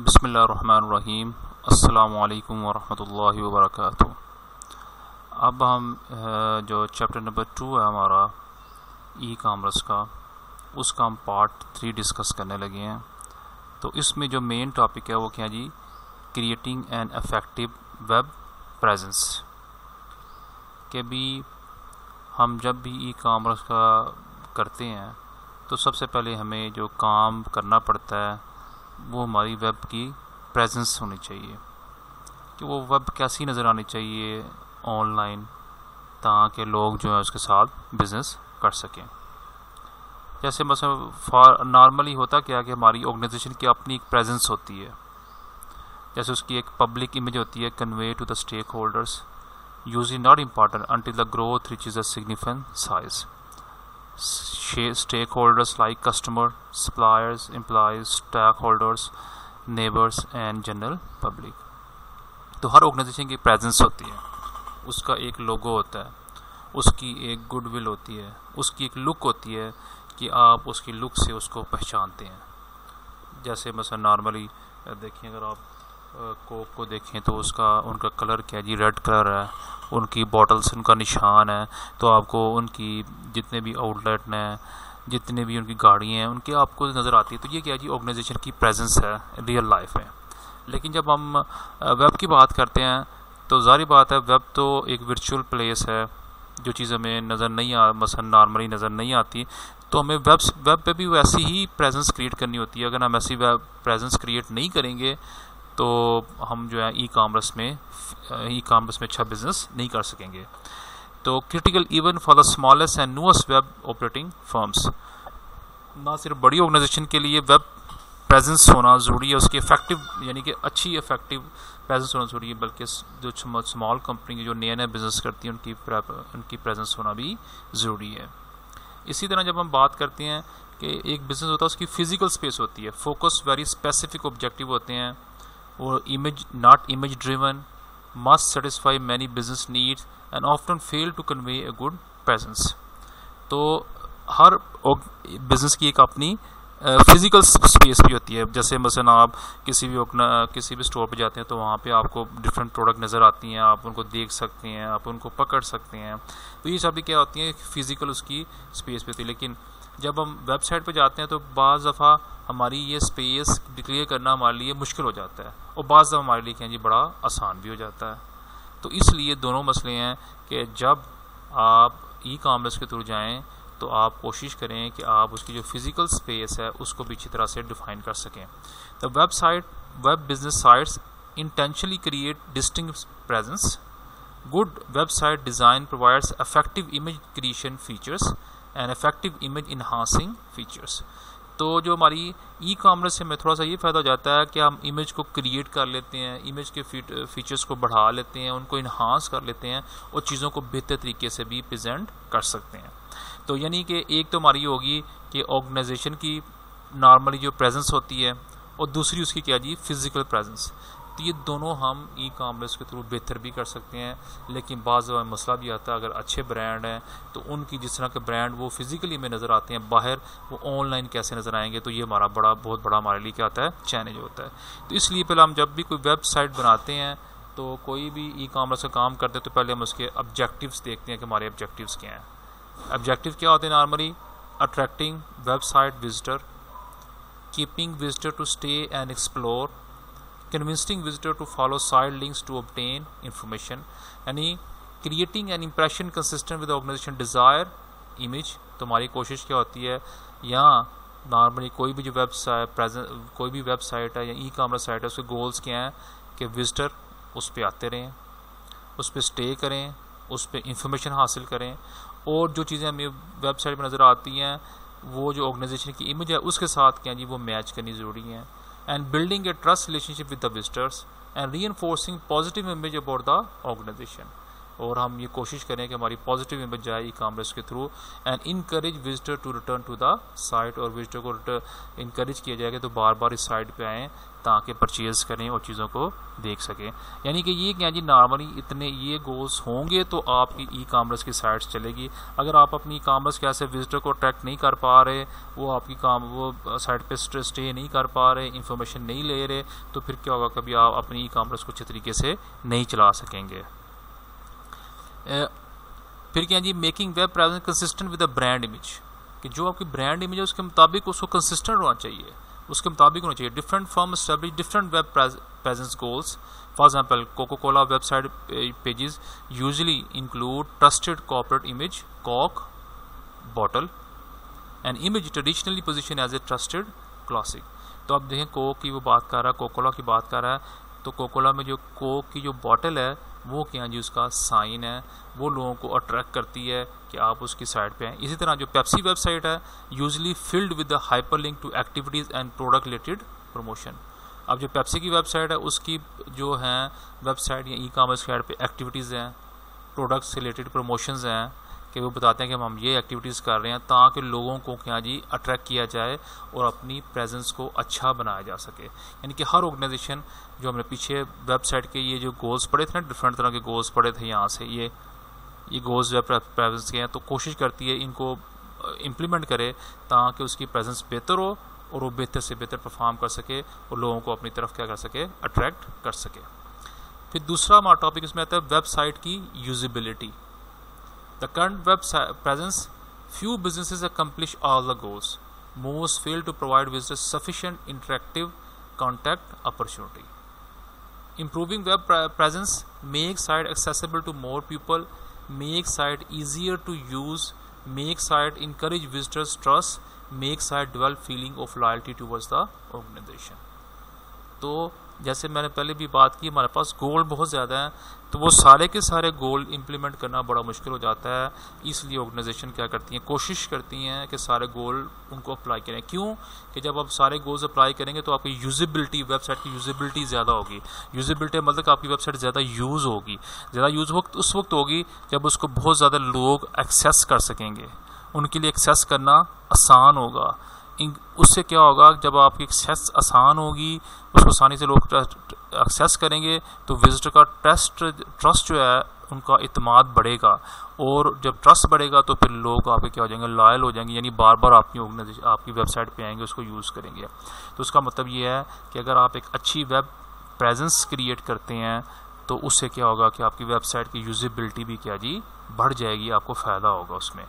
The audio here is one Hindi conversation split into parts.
बिस्मिल्लाहिर्रहमानिर्रहीम। अस्सलामुअलैकुम वरहमतुल्लाहि वबरकातुहू। अब हम जो चैप्टर नंबर 2 है हमारा ई कामर्स का, उसका हम पार्ट 3 डिस्कस करने लगे हैं। तो इसमें जो मेन टॉपिक है वो क्या जी, creating an effective web presence. कि भी हम जब भी ई कामर्स का करते हैं तो सबसे पहले हमें जो काम करना पड़ता है वो हमारी वेब की प्रेजेंस होनी चाहिए, कि वो वेब कैसी नज़र आनी चाहिए ऑनलाइन, ताकि लोग जो है उसके साथ बिज़नेस कर सकें। जैसे मतलब नॉर्मली होता क्या है कि हमारी ऑर्गेनाइजेशन की अपनी एक प्रेजेंस होती है, जैसे उसकी एक पब्लिक इमेज होती है, convey to the stakeholders, usually not important until the growth reaches a significant size. Stakeholders like customer, suppliers, employees, stockholders, neighbors and general public। तो हर ऑर्गेनाइजेशन की प्रेजेंस होती है, उसका एक लोगो होता है, उसकी एक गुडविल होती है, उसकी एक लुक होती है कि आप उसकी लुक से उसको पहचानते हैं। जैसे मसलन नॉर्मली देखें, अगर आप कोक को देखें तो उनका कलर क्या है जी, रेड कलर है, उनकी बॉटल्स उनका निशान है। तो आपको उनकी जितने भी आउटलेट हैं, जितने भी उनकी गाड़ियाँ हैं, उनके आपको नज़र आती है। तो ये क्या है जी, ऑर्गेनाइजेशन की प्रेजेंस है रियल लाइफ में। लेकिन जब हम वेब की बात करते हैं तो ज़ाहिर बात है, वेब तो एक वर्चुअल प्लेस है, जो चीज़ हमें नज़र नहीं मसलन नॉर्मली नज़र नहीं आती, तो हमें वेब पे भी वैसी ही प्रेजेंस क्रिएट करनी होती है। अगर हम ऐसी वेब प्रेजेंस क्रिएट नहीं करेंगे तो हम जो है ई कामर्स में अच्छा बिजनेस नहीं कर सकेंगे। तो critical even for the smallest and newest web operating firms, ना सिर्फ बड़ी ऑर्गेनाइजेशन के लिए वेब प्रेजेंस होना ज़रूरी है, उसकी इफेक्टिव यानी कि अच्छी इफेक्टिव प्रेजेंस होना ज़रूरी है, बल्कि जो स्मॉल कंपनी जो नए बिजनेस करती हैं उनकी प्रेजेंस होना भी ज़रूरी है। इसी तरह जब हम बात करते हैं कि एक बिजनेस होता है, उसकी फिजिकल स्पेस होती है, फोकस वेरी स्पेसिफिक ऑब्जेक्टिव होते हैं, और image not image driven, must satisfy many business needs and often fail to convey a good presence. तो हर बिजनेस की एक अपनी फिजिकल स्पेस भी होती है। जैसे मसलन आप किसी भी स्टोर पे जाते हैं तो वहाँ पे आपको डिफरेंट प्रोडक्ट नज़र आती हैं, आप उनको देख सकते हैं, आप उनको पकड़ सकते हैं। तो ये सब भी क्या होती है, फिजिकल उसकी स्पेस पे होती है। लेकिन जब हम वेबसाइट पे जाते हैं तो बाज़ दफ़ा हमारी ये स्पेस डिक्लेयर करना हमारे लिए मुश्किल हो जाता है, और बाज़ दफ़ा हमारे लिए क्या जी बड़ा आसान भी हो जाता है। तो इसलिए दोनों मसले हैं कि जब आप ई कामर्स के थ्रू जाएं तो आप कोशिश करें कि आप उसकी जो फिजिकल स्पेस है उसको भी अच्छी तरह से डिफाइन कर सकें। तो web business sites intentionally create distinct presence. Good website design provides effective image creation features and effective image enhancing features. तो जो हमारी ई कामर्स से हमें थोड़ा सा ये फ़ायदा हो जाता है कि हम इमेज को क्रिएट कर लेते हैं, इमेज के फीचर्स को बढ़ा लेते हैं, उनको इन्हांस कर लेते हैं, और चीज़ों को बेहतर तरीके से भी प्रेजेंट कर सकते हैं। तो यानी कि एक तो हमारी होगी कि ऑर्गेनाइजेशन की नॉर्मली जो प्रेजेंस होती है, और दूसरी उसकी क्या जी, फिजिकल प्रेजेंस। तो ये दोनों हम ई कामर्स के थ्रू बेहतर भी कर सकते हैं। लेकिन बाज़ मसला भी आता है, अगर अच्छे ब्रांड हैं तो उनकी जिस तरह के ब्रांड वो फिजिकली में नज़र आते हैं बाहर, वो ऑनलाइन कैसे नज़र आएंगे, तो ये हमारा बहुत बड़ा हमारे लिए क्या आता है, चैलेंज होता है। तो इसलिए पहले हम जब भी कोई वेबसाइट बनाते हैं तो कोई भी ई कामर्स का काम करते हैं तो पहले हम उसके ऑब्जेक्टिव्स देखते हैं कि हमारे ऑब्जेक्टिव्स क्या हैं। ऑब्जेक्टिव क्या होते हैं normally, attracting website visitor, keeping visitor to stay and explore, convincing visitor to follow side links to obtain information, यानी creating an impression consistent with organisation desire image. तो हमारी कोशिश क्या होती है, यहाँ नॉर्मली कोई भी वेबसाइट है या ई कामर्स साइट है, उसके गोल्स क्या हैं कि विजिटर उस पर आते रहें, उस पर स्टे करें, उस पर इंफॉर्मेशन हासिल करें, और जो चीज़ें हमें वेबसाइट पर नज़र आती हैं वो जो ऑर्गेनाइजेशन की इमेज है उसके साथ क्या जी वो मैच करनी ज़रूरी है। And building a trust relationship with the visitors and reinforcing positive image about the organisation. और हम ये कोशिश करें कि हमारी पॉजिटिव इमेज जाए ई कॉमर्स के through, and encourage visitor to return to the site, और विजिटर को इनकरेज किया जाएगा तो बार बार इस साइट पे आएँ ताकि परचेज़ करें और चीज़ों को देख सकें। यानी कि ये क्या जी, नॉर्मली इतने ये गोल्स होंगे तो आपकी ई कॉमर्स की साइट्स चलेगी। अगर आप अपनी ई कॉमर्स के ऐसे विजिटर को अट्रैक्ट नहीं कर पा रहे, वो आपकी वो साइट पे स्टे नहीं कर पा रहे, इंफॉर्मेशन नहीं ले रहे, तो फिर क्या होगा, कभी आप अपनी ई कॉमर्स को अच्छे तरीके से नहीं चला सकेंगे। फिर क्या जी, making web presence consistent with the brand image, कि जो आपकी ब्रांड इमेज है उसके मुताबिक उसको कंसिस्टेंट होना चाहिए, उसके मुताबिक होना चाहिए। Different firm establish different web presence goals. For example, Coca Cola website pages usually include trusted corporate image, Coke bottle, and image traditionally position as a trusted classic. तो अब देखें, कोक की वो बात कर रहा है, कोका कोला की बात कर रहा है, तो कोका कोला में जो कोक की जो बॉटल है वो क्या जी, उसका साइन है, वो लोगों को अट्रैक्ट करती है कि आप उसकी साइट पे हैं। इसी तरह जो पेप्सी वेबसाइट है usually filled with the hyperlink to activities and product related promotion. अब जो पेप्सी की वेबसाइट है उसकी जो है वेबसाइट या ई कॉमर्स साइट पे एक्टिविटीज़ हैं, प्रोडक्ट से रिलेटेड प्रमोशंस हैं, कि वो बताते हैं कि हम ये एक्टिविटीज़ कर रहे हैं ताकि लोगों को क्या जी अट्रैक्ट किया जाए और अपनी प्रेजेंस को अच्छा बनाया जा सके। यानी कि हर ऑर्गेनाइजेशन, जो हमने पीछे वेबसाइट के ये जो गोल्स पढ़े थे ना, डिफरेंट तरह के गोल्स पढ़े थे यहाँ से, ये गोल्स वेब प्रेजेंस के हैं, तो कोशिश करती है इनको इम्प्लीमेंट करे ताकि उसकी प्रेजेंस बेहतर हो और वो बेहतर से बेहतर परफॉर्म कर सके और लोगों को अपनी तरफ क्या कर सके, अट्रैक्ट कर सके। फिर दूसरा हमारा टॉपिक इसमें आता है वेबसाइट की usability. The current web presence, few businesses accomplish all the goals. Most fail to provide visitors sufficient interactive contact opportunity. Improving web presence makes site accessible to more people, makes site easier to use, makes site encourage visitors trust, makes site develop feeling of loyalty towards the organization. तो जैसे मैंने पहले भी बात की, हमारे पास गोल बहुत ज़्यादा हैं, तो वो सारे के सारे गोल इम्प्लीमेंट करना बड़ा मुश्किल हो जाता है। इसलिए ऑर्गेनाइजेशन क्या करती हैं, कोशिश करती हैं कि सारे गोल उनको अप्लाई करें। क्यों कि जब आप सारे गोल्स अप्लाई करेंगे तो आपकी यूजिबिलिटी, वेबसाइट की यूजिबिलिटी ज़्यादा होगी। यूजिबिलिटी मतलब कि आपकी वेबसाइट ज़्यादा यूज़ होगी। ज़्यादा यूज़ उस वक्त होगी जब उसको बहुत ज़्यादा लोग एक्सेस कर सकेंगे, उनके लिए एक्सेस करना आसान होगा। उससे क्या होगा, जब आपकी एक्सेस आसान होगी, उसको आसानी से लोग एक्सेस करेंगे, तो विजिटर का ट्रस्ट जो है, उनका इत्माद बढ़ेगा, और जब ट्रस्ट बढ़ेगा तो फिर लोग आपके क्या हो जाएंगे, लॉयल हो जाएंगे, यानी बार बार आपकी वेबसाइट पे आएंगे, उसको यूज़ करेंगे। तो उसका मतलब ये है कि अगर आप एक अच्छी वेब प्रेजेंस क्रिएट करते हैं तो उससे क्या होगा कि आपकी वेबसाइट की यूजिबिलिटी भी क्या जी बढ़ जाएगी, आपको फ़ायदा होगा उसमें।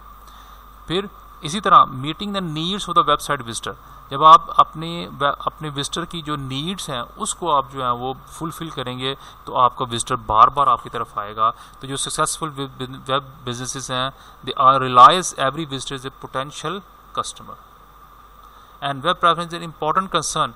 फिर इसी तरह meeting the needs of the website visitor, जब आप अपने विजिटर की जो नीड्स हैं उसको आप जो है वो फुलफिल करेंगे तो आपका विजिटर बार बार आपकी तरफ आएगा। तो जो सक्सेसफुल वेब बिजनेसेस हैं, they are realize every visitor is a potential customer, and web preference is an important concern.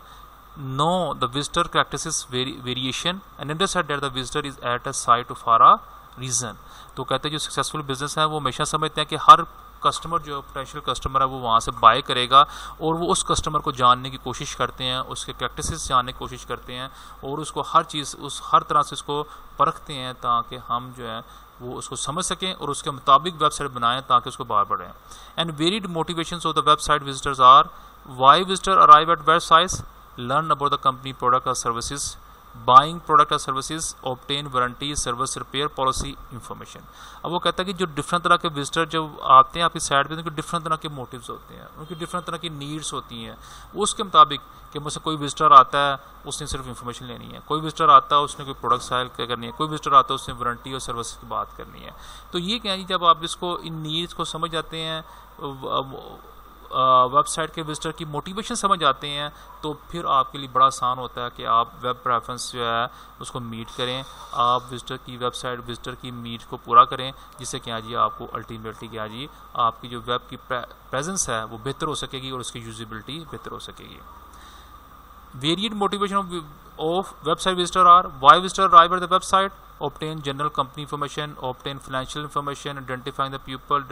Know the visitor characteristics variation and understand that the visitor is at a site for a reason. तो कहते हैं जो सक्सेसफुल बिजनेस है वो हमेशा समझते हैं कि हर कस्टमर जो पोटेंशियल कस्टमर है वो वहाँ से बाय करेगा, और वो उस कस्टमर को जानने की कोशिश करते हैं, उसके प्रैक्टिसेस जानने की कोशिश करते हैं, और उसको हर तरह से उसको परखते हैं ताकि हम जो है वो उसको समझ सकें और उसके मुताबिक वेबसाइट बनाएं ताकि उसको बाहर बढ़ें। And varied motivations of the website visitors are why visitor arrive at websites, learn about the company product और सर्विसेज, बाइंग प्रोडक्ट और services, obtain warranty, service repair policy information. अब वो कहता है कि जो डिफरेंट तरह के विजिटर जब आते हैं आपकी साइट पे, उनके डिफरेंट तरह के मोटिव्स होते हैं, उनकी डिफरेंट तरह की नीड्स होती हैं। उसके मुताबिक कि मुझसे कोई विजिटर आता है उसने सिर्फ इन्फॉर्मेशन लेनी है, कोई विजिटर आता है उसने कोई प्रोडक्ट सेल करनी है, कोई विजिटर आता है उसने वारंटी और सर्विस की बात करनी है। तो ये क्या है, जब आप इसको इन नीड्स को समझ जाते हैं, वेबसाइट के विजिटर की मोटिवेशन समझ आते हैं, तो फिर आपके लिए बड़ा आसान होता है कि आप वेब प्रेफरेंस जो है उसको मीट करें, आप विजिटर की नीड को पूरा करें, जिससे क्या जी आपको अल्टीमेटली क्या जी आपकी जो वेब की प्रेजेंस है वो बेहतर हो सकेगी और उसकी यूजिबिलिटी बेहतर हो सकेगी। Varied motivation of of website visitor are why visitor arrive at the website, obtain general company information, obtain financial information, identifying the people,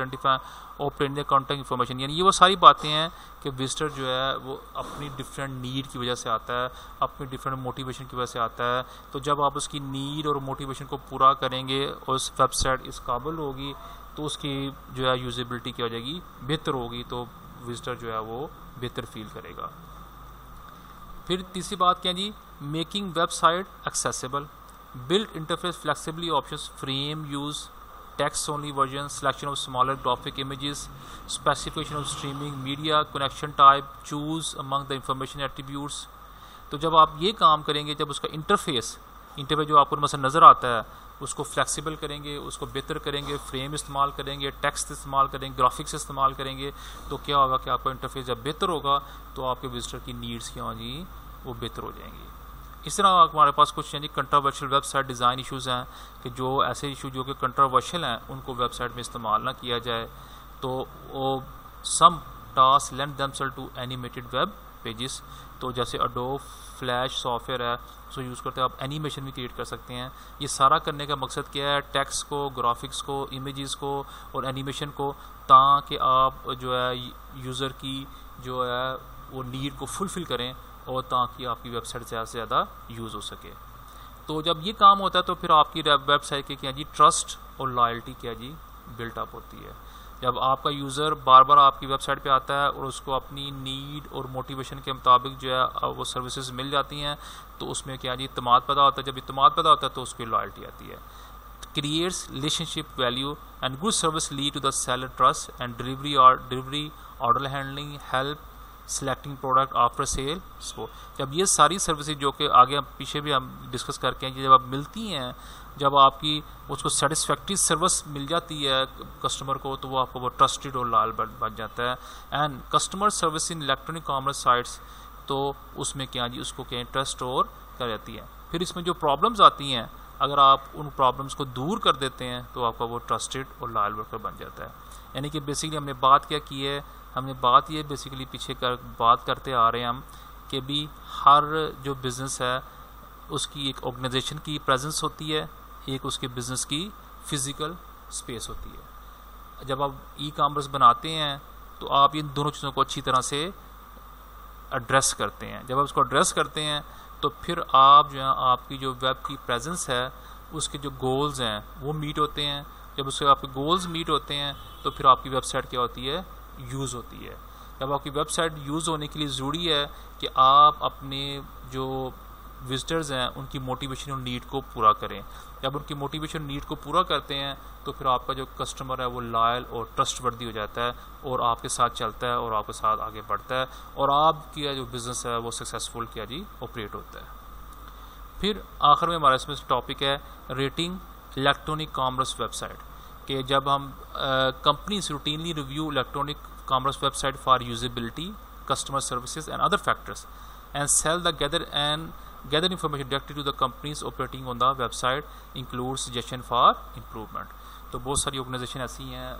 obtain the contact information। यानी ये वो सारी बातें हैं कि विजिटर जो है वो अपनी डिफरेंट नीड की वजह से आता है, अपनी डिफरेंट मोटिवेशन की वजह से आता है। तो जब आप उसकी नीड और मोटिवेशन को पूरा करेंगे और उस वेबसाइट इस काबिल होगी तो उसकी जो है यूजेबिलिटी क्या हो जाएगी, बेहतर होगी, तो विजिटर जो है वो बेहतर फील करेगा। फिर तीसरी बात क्या जी, making website accessible, build interface flexibly options, frame use, text only version, selection of smaller graphic images, specification of streaming media, connection type, choose among the information attributes। तो जब आप ये काम करेंगे, जब उसका इंटरफेस जो आपको मसलन नज़र आता है उसको फ्लेक्सिबल करेंगे, उसको बेहतर करेंगे, फ्रेम इस्तेमाल करेंगे, टेक्स्ट इस्तेमाल करेंगे, ग्राफिक्स इस्तेमाल करेंगे, तो क्या होगा कि आपका इंटरफेस जब बेहतर होगा तो आपके विजिटर की नीड्स क्या होंगी, वो बेहतर हो जाएंगी। इस तरह हमारे पास कुछ यानी कंट्रोवर्शियल वेबसाइट डिज़ाइन इश्यूज़ हैं कि जो ऐसे इशू जो कि कंट्रोवर्शियल हैं उनको वेबसाइट में इस्तेमाल ना किया जाए। तो वो some task lend themselves to animated web pages, तो जैसे अडोब फ्लैश सॉफ्टवेयर है उसको यूज़ करते हैं आप एनिमेशन भी क्रिएट कर सकते हैं। ये सारा करने का मकसद क्या है, टेक्स्ट को, ग्राफिक्स को, इमेजेस को और एनिमेशन को, ताकि आप जो है यूज़र की जो है वो नीड को फुलफ़िल करें और ताकि आपकी वेबसाइट ज़्यादा से ज़्यादा यूज़ हो सके। तो जब ये काम होता है तो फिर आपकी वेबसाइट की क्या जी ट्रस्ट और लॉयल्टी क्या जी बिल्टअप होती है। जब आपका यूज़र बार बार आपकी वेबसाइट पे आता है और उसको अपनी नीड और मोटिवेशन के मुताबिक जो है वो सर्विसेज मिल जाती हैं तो उसमें क्या जी इत्मीनान पैदा होता है। जब इत्मीनान पैदा होता है तो उसकी लॉयल्टी आती है। Creates relationship value and good service lead to the seller trust and delivery order handling, help, selecting product after sale support. जब ये सारी सर्विसेज जो कि आगे पीछे भी हम डिस्कस करके हैं, जब आप मिलती हैं, जब आपकी उसको सेटिस्फैक्ट्री सर्विस मिल जाती है कस्टमर को, तो वो आपको वो ट्रस्टेड और लॉयल बन जाता है। And customer service in electronic commerce sites, तो उसमें क्या जी उसको क्या ट्रस्ट और कर जाती है। फिर इसमें जो प्रॉब्लम्स आती हैं, अगर आप उन प्रॉब्लम्स को दूर कर देते हैं तो आपका वो ट्रस्टेड और लॉयल वर्कर बन जाता है। यानी कि बेसिकली हमने बात क्या की है, हमने बात ये बेसिकली पीछे बात करते आ रहे हैं हम कि भी हर जो बिज़नेस है उसकी एक ऑर्गेनाइजेशन की प्रेजेंस होती है, एक उसके बिज़नेस की फ़िज़िकल स्पेस होती है। जब आप ई कॉमर्स बनाते हैं तो आप इन दोनों चीज़ों को अच्छी तरह से एड्रेस करते हैं। जब आप उसको एड्रेस करते हैं तो फिर आप जो है आपकी जो वेब की प्रेजेंस है उसके जो गोल्स हैं वो मीट होते हैं। जब उसके आपके गोल्स मीट होते हैं तो फिर आपकी वेबसाइट क्या होती है, यूज़ होती है। जब आपकी वेबसाइट यूज़ होने के लिए ज़रूरी है कि आप अपने जो विजिटर्स हैं उनकी मोटिवेशन और नीड को पूरा करें। जब उनकी मोटिवेशन नीड को पूरा करते हैं तो फिर आपका जो कस्टमर है वो लॉयल और ट्रस्टवर्दी हो जाता है और आपके साथ चलता है और आपके साथ आगे बढ़ता है और आपकी जो बिज़नेस है वो सक्सेसफुल क्या जी ऑपरेट होता है। फिर आखिर में हमारा इसमें टॉपिक है रेटिंग इलेक्ट्रॉनिक कॉमर्स वेबसाइट, कि जब हम companies routinely review electronic commerce website for usability, customer services and other factors and sell the gather information directly to the companies operating on the website, include suggestion for improvement। तो बहुत सारी ऑर्गेनाइजेशन ऐसी हैं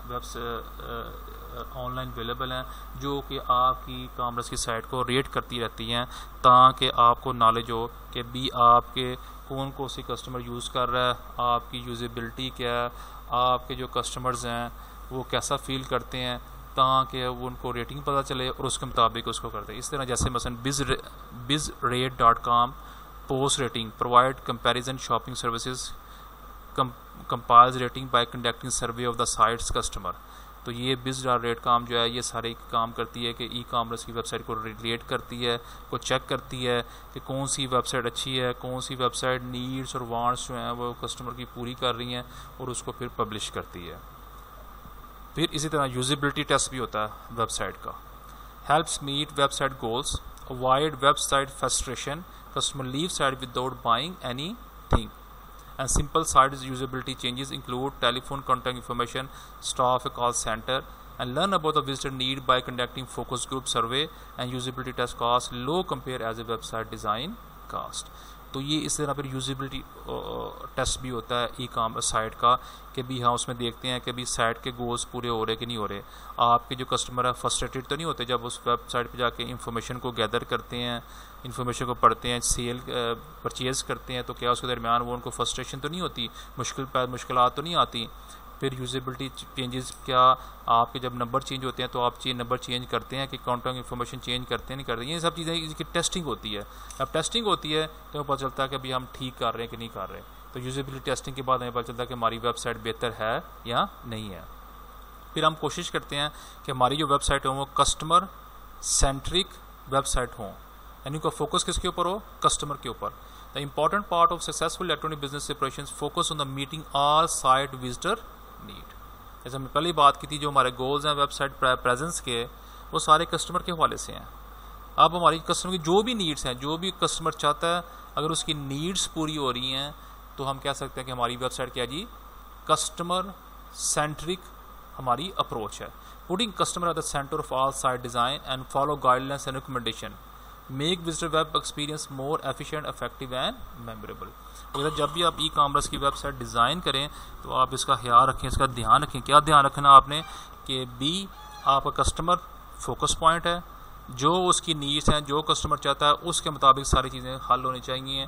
ऑनलाइन अवेलेबल हैं जो कि आपकी कॉमर्स की साइट को रेट करती रहती हैं ताकि आपको नॉलेज हो कि भी आपके कौन कौन सी कस्टमर यूज़ कर रहा है, आपकी यूजेबिलिटी क्या है, आपके जो कस्टमर्स हैं वो कैसा फील करते हैं, ताकि वो उनको रेटिंग पता चले और उसके मुताबिक उसको करते हैं। इस तरह जैसे मसलन bizrate.com post rating provide comparison shopping services compiles rating bye conducting survey of the sites customer. तो ये biz.rate.com जो है ये सारे काम करती है कि ई कॉमर्स की वेबसाइट को रेट करती है, को चेक करती है कि कौन सी वेबसाइट अच्छी है, कौन सी वेबसाइट नीड्स और वांट्स जो हैं वो कस्टमर की पूरी कर रही हैं और उसको फिर पब्लिश करती है। फिर इसी तरह यूजेबिलिटी टेस्ट भी होता है वेबसाइट का। Helps meet website goals, avoid website frustration, customer leave site without buying anything and simple site usability changes include telephone contact information, staff call centre and learn about the visitor need by conducting focus group survey and usability test costs low compare as a website design cost. तो ये इस तरह फिर यूजिबिलिटी टेस्ट भी होता है ई कॉमर्स साइट का कि भी हाँ उसमें देखते हैं कि भी साइट के गोल्स पूरे हो रहे कि नहीं हो रहे। आपके जो कस्टमर है फ्रस्ट्रेटेड तो नहीं होते जब उस वेबसाइट पे जाके इंफॉर्मेशन को गैदर करते हैं, इंफॉर्मेशन को पढ़ते हैं, सेल परचेज़ करते हैं, तो क्या उसके दरमियान वो उनको फ्रस्ट्रेशन तो नहीं होती, मुश्किलात तो नहीं आती। फिर यूजेबिलिटी चेंजेस, क्या आपके जब नंबर चेंज होते हैं तो आप नंबर चेंज करते हैं कि कॉन्टैक्ट इन्फॉर्मेशन चेंज करते हैं नहीं करते, ये सब चीज़ें इसकी टेस्टिंग होती है। अब टेस्टिंग होती है तो हमें पता चलता है कि अभी हम ठीक कर रहे हैं कि नहीं कर रहे। तो यूजेबिलिटी टेस्टिंग के बाद हमें पता चलता है कि हमारी वेबसाइट बेहतर है या नहीं है। फिर हम कोशिश करते हैं कि हमारी जो वेबसाइट हो वो कस्टमर सेंट्रिक वेबसाइट हो, यानी उनका फोकस किसके ऊपर हो, कस्टमर के ऊपर। The important part of successful electronic business operations focus on the meeting all site visitor need. जैसे हमने पहले बात की थी, जो हमारे गोल्स हैं वेबसाइट प्रेजेंस के वो सारे कस्टमर के हवाले से हैं। अब हमारी कस्टमर की जो भी नीड्स हैं, जो भी कस्टमर चाहता है, अगर उसकी नीड्स पूरी हो रही हैं तो हम कह सकते हैं कि हमारी वेबसाइट क्या जी, कस्टमर सेंट्रिक हमारी अप्रोच है। Putting customer at the centre of all site design and follow guidelines and recommendation make visitor web experience more efficient, effective and memorable. तो जब भी आप ई कॉमर्स की वेबसाइट डिज़ाइन करें तो आप इसका ख्याल रखें, इसका ध्यान रखें। क्या ध्यान रखना आपने कि बी आपका कस्टमर फोकस पॉइंट है, जो उसकी नीड्स हैं, जो कस्टमर चाहता है उसके मुताबिक सारी चीज़ें हल होनी चाहिए,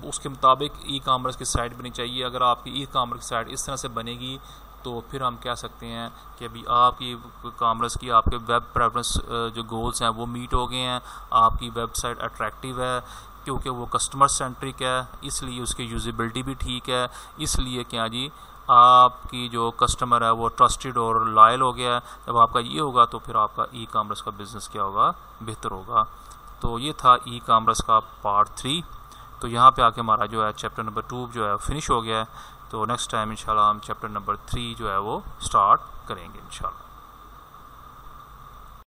उसके मुताबिक ई कॉमर्स की साइट बनी चाहिए। अगर आपकी ई कॉमर्स की साइट इस तरह से बनेगी तो फिर हम कह सकते हैं कि अभी आपकी कॉमर्स की आपके वेब प्रेफरेंस जो गोल्स हैं वो मीट हो गए हैं, आपकी वेबसाइट अट्रैक्टिव है क्योंकि वो कस्टमर सेंट्रिक है, इसलिए उसकी यूजिबिलिटी भी ठीक है, इसलिए क्या जी आपकी जो कस्टमर है वो ट्रस्टेड और लॉयल हो गया है। जब आपका ये होगा तो फिर आपका ई कॉमर्स का बिज़नेस क्या होगा, बेहतर होगा। तो ये था ई कॉमर्स का पार्ट 3। तो यहाँ पे आके हमारा जो है चैप्टर नंबर 2 जो है फिनिश हो गया है। तो नेक्स्ट टाइम इंशाल्लाह हम चैप्टर नंबर 3 जो है वो स्टार्ट करेंगे इंशाल्लाह।